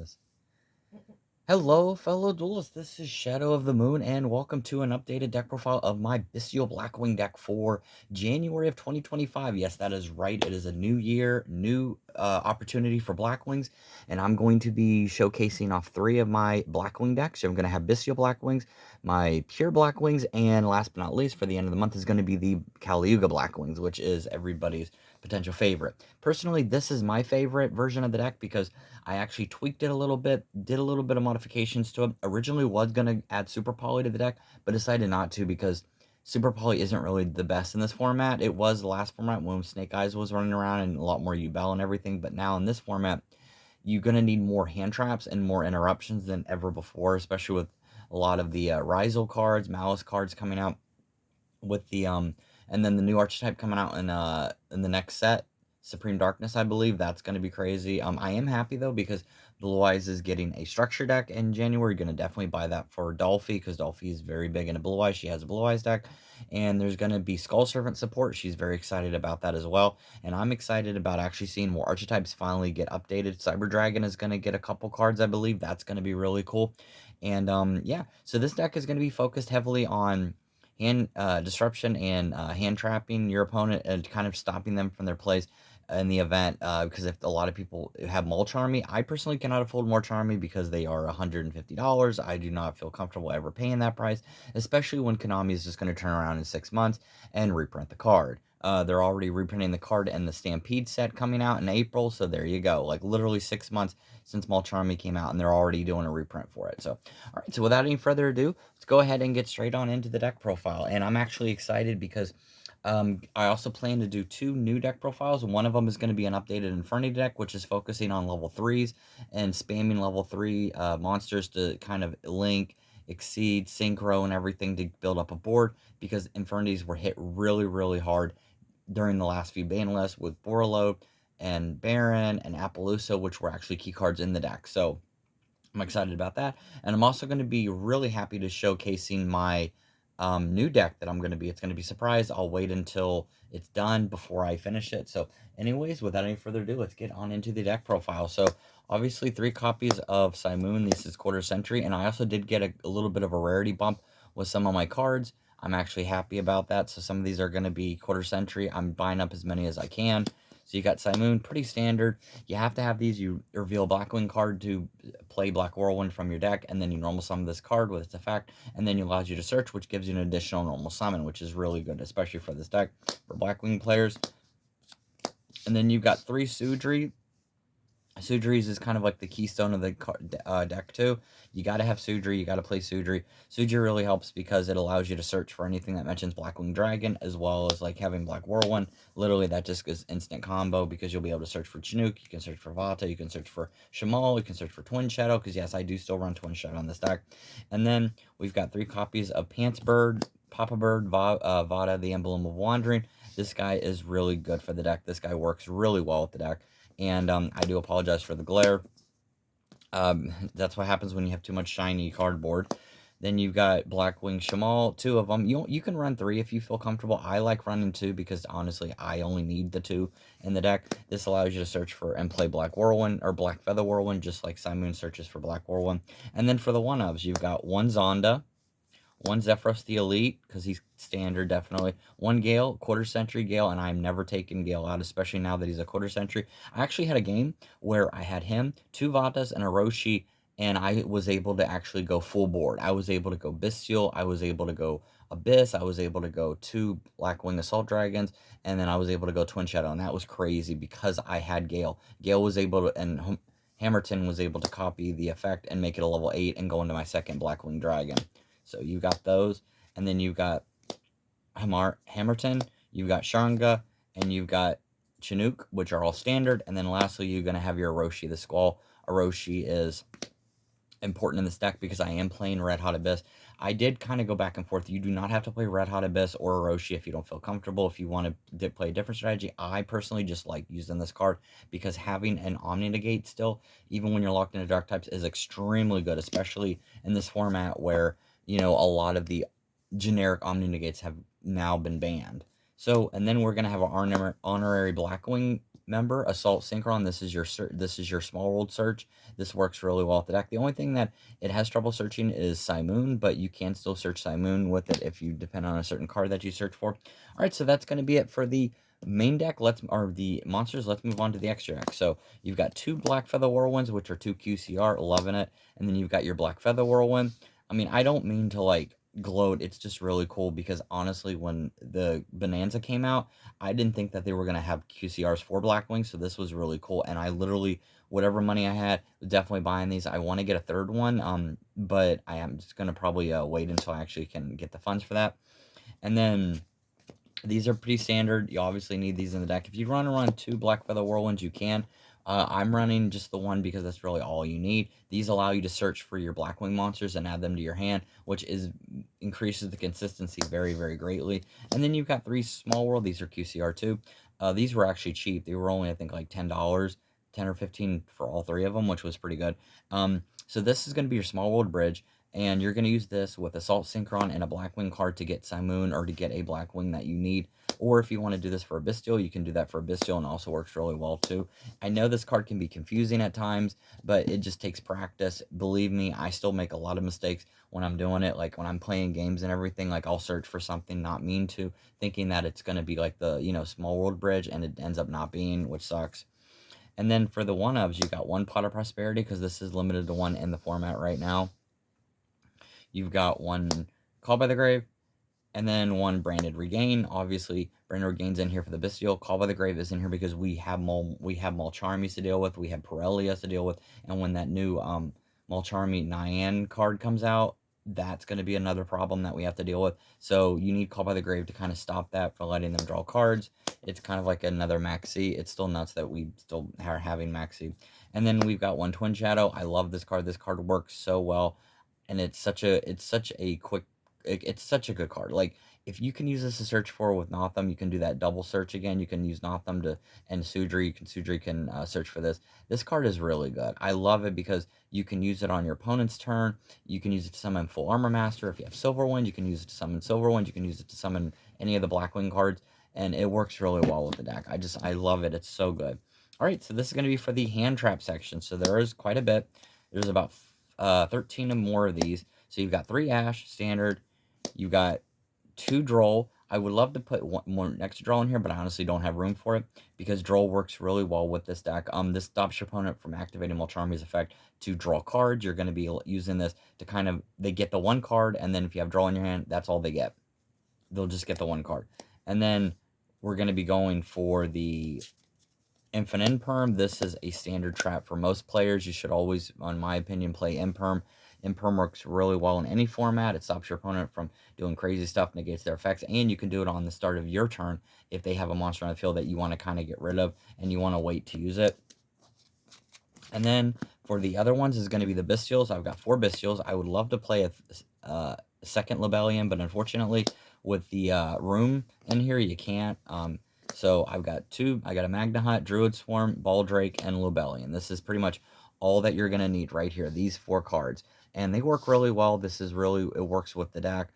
this. Hello, fellow duelists. This is Shadow of the Moon, and welcome to an updated deck profile of my Bystial Blackwing deck for January of 2025. Yes, that is right. It is a new year, new opportunity for Blackwings, and I'm going to be showcasing off 3 of my Blackwing decks. So I'm going to have Bystial Blackwings, my pure Blackwings, and last but not least, for the end of the month, is going to be the yugioh Blackwings, which is everybody's potential favorite. Personally, this is my favorite version of the deck because I actually tweaked it a little bit, did a little bit of modifications to it. Originally was going to add Super Poly to the deck, but decided not to because Super Poly isn't really the best in this format. It was the last format when Snake Eyes was running around and a lot more Yubel and everything, but now in this format, you're going to need more hand traps and more interruptions than ever before, especially with a lot of the Rizal cards, Malice cards coming out with the and then the new archetype coming out in the next set, Supreme Darkness, I believe. That's going to be crazy. I am happy though because Blue Eyes is getting a structure deck in January. Going to definitely buy that for Dolphy because Dolphy is very big into Blue Eyes. She has a Blue Eyes deck, and there's going to be Skull Servant support. She's very excited about that as well, and I'm excited about actually seeing more archetypes finally get updated. Cyber Dragon is going to get a couple cards, I believe. That's going to be really cool, and yeah. So this deck is going to be focused heavily on hand disruption and hand trapping your opponent and kind of stopping them from their plays in the event, because if a lot of people have Mulch Army, I personally cannot afford Mulch Army because they are $150. I do not feel comfortable ever paying that price, especially when Konami is just going to turn around in 6 months and reprint the card. They're already reprinting the card and the Stampede set coming out in April, so there you go. Like literally 6 months since Mulch Army came out, and they're already doing a reprint for it. So, all right, so without any further ado, let's go ahead and get straight on into the deck profile. And I'm actually excited because I also plan to do 2 new deck profiles. One of them is going to be an updated Infinity deck, which is focusing on level 3s and spamming level 3 monsters to kind of link, exceed, synchro, and everything to build up a board because Infinities were hit really, really hard during the last few ban lists with Borolo and Baron and Appaloosa, which were actually key cards in the deck. So I'm excited about that. And I'm also going to be really happy to showcasing my new deck that I'm going to be. It's going to be surprise. I'll wait until it's done before I finish it. So anyways, without any further ado, let's get on into the deck profile. So obviously 3 copies of Simoon. This is quarter century. And I also did get a little bit of a rarity bump with some of my cards. I'm actually happy about that. So some of these are going to be quarter century. I'm buying up as many as I can. So you got Simoon, pretty standard. You have to have these. You reveal Blackwing card to play Black Whirlwind from your deck, and then you normal summon this card with its effect, and then it allows you to search, which gives you an additional normal summon, which is really good, especially for this deck, for Blackwing players. And then you've got 3 Sudri. Sudris is kind of like the keystone of the deck too. You got to have Sudri. You got to play Sudri. Sudri really helps because it allows you to search for anything that mentions Blackwing Dragon, as well as like having Black Whirlwind. Literally, that just is instant combo because you'll be able to search for Chinook. You can search for Vata. You can search for Shamal. You can search for Twin Shadow because yes, I do still run Twin Shadow on this deck. And then we've got 3 copies of Pants Bird, Papa Bird, Vata, the Emblem of Wandering. This guy is really good for the deck. This guy works really well with the deck. And I do apologize for the glare. That's what happens when you have too much shiny cardboard. Then you've got Blackwing Shamal, 2 of them. You can run 3 if you feel comfortable. I like running 2 because honestly, I only need the 2 in the deck. This allows you to search for and play Black Whirlwind or Black Feather Whirlwind, just like Simoon searches for Black Whirlwind. And then for the 1-ofs, you've got 1 Zonda, 1 Zephyros the Elite, because he's standard, definitely. 1 Gale, quarter century Gale, and I'm never taking Gale out, especially now that he's a quarter century. I actually had a game where I had him, 2 Vatas, and a Roshi, and I was able to actually go full board. I was able to go Bystial, I was able to go Abyss, I was able to go 2 Blackwing Assault Dragons, and then I was able to go Twin Shadow, and that was crazy because I had Gale. Gale was able to, and Hammerton was able to copy the effect and make it a level 8 and go into my second Blackwing Dragon. So you got those, and then you've got Hammerton, you've got Sharanga, and you've got Chinook, which are all standard. And then lastly, you're going to have your Orochi, the Squall. Orochi is important in this deck because I am playing Red Hot Abyss. I did kind of go back and forth. You do not have to play Red Hot Abyss or Orochi if you don't feel comfortable. If you want to play a different strategy, I personally just like using this card because having an Omni Negate still, even when you're locked into Dark types, is extremely good, especially in this format where a lot of the generic Omni Negates have now been banned. So, and then we're going to have our honorary Blackwing member, Assault Synchron. This is your small world search. This works really well with the deck. The only thing that it has trouble searching is Simoon, but you can still search Simoon with it if you depend on a certain card that you search for. All right, so that's going to be it for the main deck. Or the monsters. Let's move on to the extra deck. So you've got 2 Black Feather Whirlwinds, which are 2 QCR, loving it, and then you've got your Black Feather Whirlwind. I mean, I don't mean to like gloat. It's just really cool because honestly, when the Bonanza came out, I didn't think that they were gonna have QCRs for Blackwing, so this was really cool. And I literally, whatever money I had, was definitely buying these. I want to get a third one, but I am just gonna probably wait until I actually can get the funds for that. And then these are pretty standard. You obviously need these in the deck. If you want to run 2 Black Feather Whirlwinds, you can. I'm running just the one because that's really all you need. These allow you to search for your Blackwing monsters and add them to your hand, which increases the consistency very, very greatly. And then you've got 3 Small World. These are QCR too. These were actually cheap. They were only, I think, like $10, 10 or 15 for all 3 of them, which was pretty good. So this is going to be your Small World Bridge. And you're going to use this with Assault Synchron and a Blackwing card to get Simoon or to get a Blackwing that you need. Or if you want to do this for a Bystial, you can do that for a Bystial and also works really well too. I know this card can be confusing at times, but it just takes practice. Believe me, I still make a lot of mistakes when I'm doing it. Like when I'm playing games and everything, like I'll search for something, not mean to, thinking that it's going to be like the, Small World Bridge, and it ends up not being, which sucks. And then for the 1-ofs, you got 1 Pot of Prosperity because this is limited to 1 in the format right now. You've got 1 Call by the Grave, and then 1 Branded Regain. Obviously, Branded Regain's in here for the Bystial. Call by the Grave is in here because we have Mulcharmies to deal with, we have Pirellias to deal with, and when that new Mulcharmy Nyan card comes out, that's going to be another problem that we have to deal with. So you need Call by the Grave to kind of stop that for letting them draw cards. It's kind of like another Maxi. It's still nuts that we still are having Maxi. And then we've got 1 Twin Shadow. I love this card. This card works so well. And it's such a good card. Like if you can use this to search for with Notham, you can do that double search again. You can use Notham to and Sudri can search for this. This card is really good. I love it because you can use it on your opponent's turn. You can use it to summon Full Armor Master. If you have Silverwind, you can use it to summon Silverwind. You can use it to summon any of the Blackwing cards, and it works really well with the deck. I love it. It's so good. All right, so this is going to be for the hand trap section. So there is quite a bit. There's about 13 or more of these. So you've got 3 Ash, standard. You've got 2 Droll. I would love to put 1 more extra Droll in here, but I honestly don't have room for it because Droll works really well with this deck. This stops your opponent from activating Mulcharmy's effect to draw cards. You're going to be using this to they get the 1 card, and then if you have Droll in your hand, that's all they get. They'll just get the 1 card. And then we're going to be going for the Infinite Imperm. This is a standard trap for most players. You should always, in my opinion, play Imperm. Imperm works really well in any format. It stops your opponent from doing crazy stuff, negates their effects, and you can do it on the start of your turn if they have a monster on the field that you want to kind of get rid of and you want to wait to use it. And then for the other ones is going to be the Bystials. I've got 4 Bystials. I would love to play a second Lebellion, but unfortunately with the room in here, you can't. So I've got 2. I got a Magna Hut, Druid Swarm, Baldrake, and Lebellion. This is pretty much all that you're going to need right here, these 4 cards. And they work really well. It works with the deck.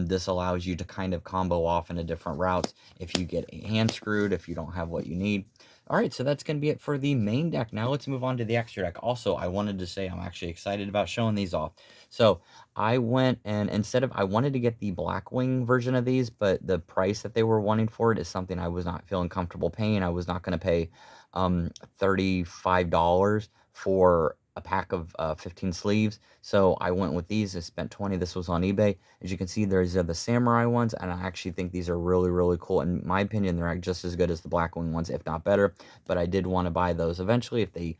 This allows you to kind of combo off into different routes if you get hand screwed, if you don't have what you need. All right, so that's going to be it for the main deck. Now let's move on to the extra deck. Also, I wanted to say I'm actually excited about showing these off. So I went and I wanted to get the Blackwing version of these, but the price that they were wanting for it is something I was not feeling comfortable paying. I was not going to pay $35 for a pack of 15 sleeves. So I went with these. I spent 20. This was on eBay. As you can see, these are the samurai ones, and I actually think these are really, really cool. In my opinion, they're just as good as the Blackwing ones, if not better. But I did want to buy those eventually if they,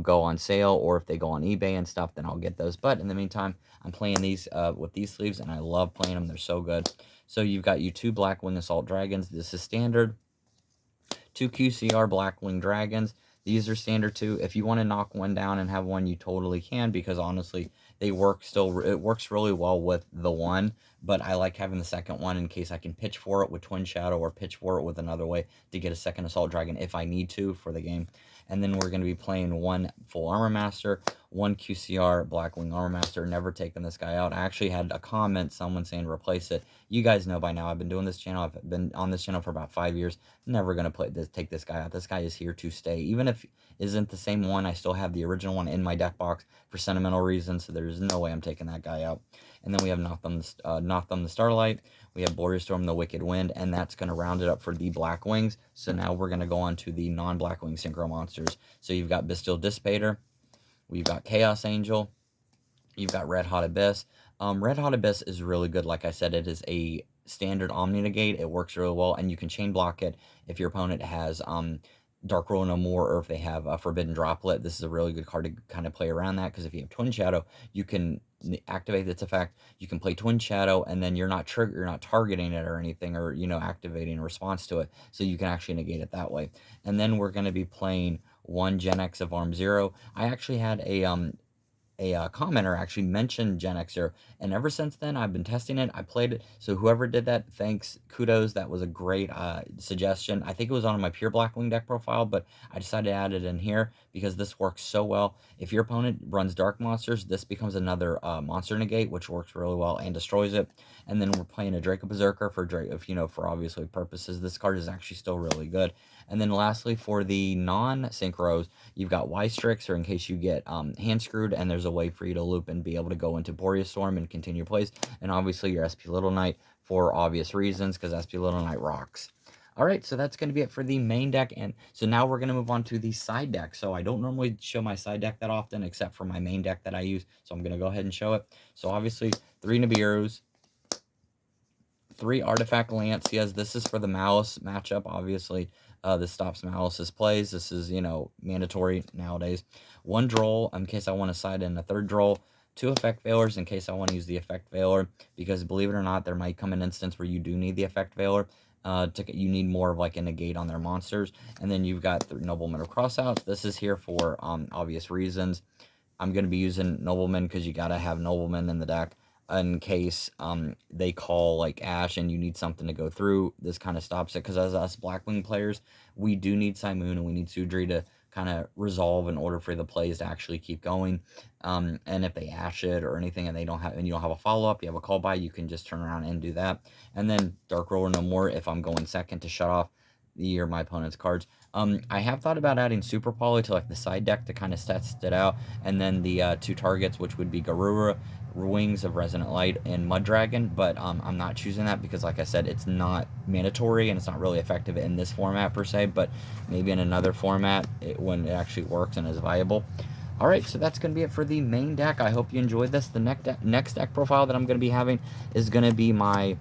go on sale, or if they go on eBay and stuff, then I'll get those. But in the meantime, I'm playing these with these sleeves, and I love playing them. They're so good. So you've got 2 Blackwing Assault Dragons. This is standard. 2 QCR Blackwing Dragons. These are standard too. If you want to knock one down and have one, you totally can, because honestly, they work still. It works really well with the one, but I like having the second one in case I can pitch for it with Twin Shadow or pitch for it with another way to get a second Assault Dragon if I need to for the game. And then we're going to be playing 1 Full Armor Master, 1 QCR Blackwing Armor Master. Never taken this guy out. I actually had a comment, someone saying replace it. You guys know by now, I've been doing this channel. I've been on this channel for about 5 years. Never going to take this guy out. This guy is here to stay. Even if it isn't the same one, I still have the original one in my deck box for sentimental reasons, so there's no way I'm taking that guy out. And then we have Nothumb the Starlight. We have Boreal Storm the Wicked Wind, and that's going to round it up for the Blackwings. So now we're going to go on to the non-Blackwing Synchro monsters. So you've got Bystial Dissipator. We've got Chaos Angel. You've got Red Hot Abyss. Red Hot Abyss is really good. Like I said, it is a standard Omni Negate. It works really well, and you can chain block it if your opponent has Dark Rule No More, or if they have a Forbidden Droplet. This is a really good card to kind of play around that, because if you have Twin Shadow, you can activate its effect. You can play Twin Shadow, and then you're not targeting it or anything, or activating a response to it, so you can actually negate it that way. And then we're going to be playing 1 Gen X of Arm Zero. I actually had a commenter actually mentioned Gen Xer, and ever since then I've been testing it. I played it, so whoever did that, thanks, kudos. That was a great suggestion. I think it was on my pure Blackwing deck profile, but I decided to add it in here because this works so well. If your opponent runs dark monsters, this becomes another monster negate, which works really well and destroys it. And then we're playing a Draco Berserker for obviously purposes. This card is actually still really good. And then lastly, for the non-synchros, you've got Y-Strix, or in case you get hand screwed, and there's a way for you to loop and be able to go into Boreal Storm and continue plays. And obviously your SP Little Knight for obvious reasons, because SP Little Knight rocks. Alright, so that's going to be it for the main deck, and so now we're going to move on to the side deck. So I don't normally show my side deck that often, except for my main deck that I use, so I'm going to go ahead and show it. So obviously, 3 Nibiru's, 3 Artifact Lancias. This is for the Malice matchup, obviously. This stops Malice's plays. This is, mandatory nowadays. 1 Droll, in case I want to side in a 3rd Droll. 2 Effect Veilers, in case I want to use the Effect Veiler, because believe it or not, there might come an instance where you do need the Effect Veiler. You need more of like a negate on their monsters. And then you've got 3 Noblemen of Crossouts. This is here for obvious reasons. I'm going to be using Noblemen because you got to have Noblemen in the deck in case they call like Ash and you need something to go through. This kind of stops it, because as us Blackwing players, we do need Simoon and we need Sudri to kind of resolve in order for the plays to actually keep going. And if they Ash it or anything and you don't have a follow-up, you have a call by, you can just turn around and do that. And then Dark Roller No More if I'm going second to shut off my opponent's cards. I have thought about adding Super Poly to like the side deck to kind of test it out, and then the 2 targets, which would be Garura, Wings of Resonant Light, and Mud Dragon, but I'm not choosing that because, like I said, it's not mandatory and it's not really effective in this format per se, but maybe in another format when it actually works and is viable. Alright, so that's going to be it for the main deck. I hope you enjoyed this. The next deck profile that I'm going to be having is going to be my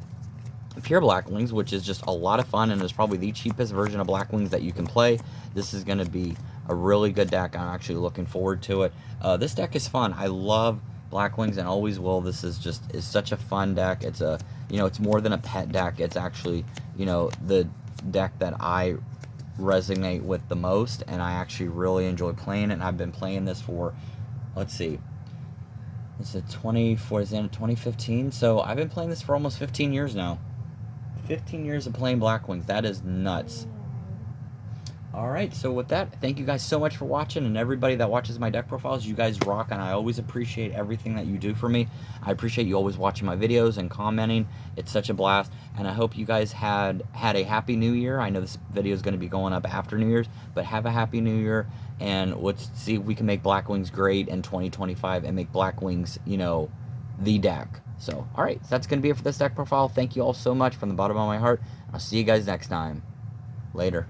pure Blackwings, which is just a lot of fun and is probably the cheapest version of Blackwings that you can play. This is going to be a really good deck. I'm actually looking forward to it. This deck is fun. I love Blackwings and always will. This is such a fun deck. It's it's more than a pet deck. It's actually, the deck that I resonate with the most, and I actually really enjoy playing it. And I've been playing this for, let's see, it's a 2015, so I've been playing this for almost 15 years now. 15 years of playing Blackwings. That is nuts. Alright, so with that, thank you guys so much for watching, and everybody that watches my deck profiles, you guys rock, and I always appreciate everything that you do for me. I appreciate you always watching my videos and commenting. It's such a blast, and I hope you guys had a happy new year. I know this video is going to be going up after New Year's, but have a happy new year, and let's see if we can make Blackwings great in 2025 and make Blackwings, the deck. So, alright, so that's going to be it for this deck profile. Thank you all so much from the bottom of my heart. I'll see you guys next time. Later.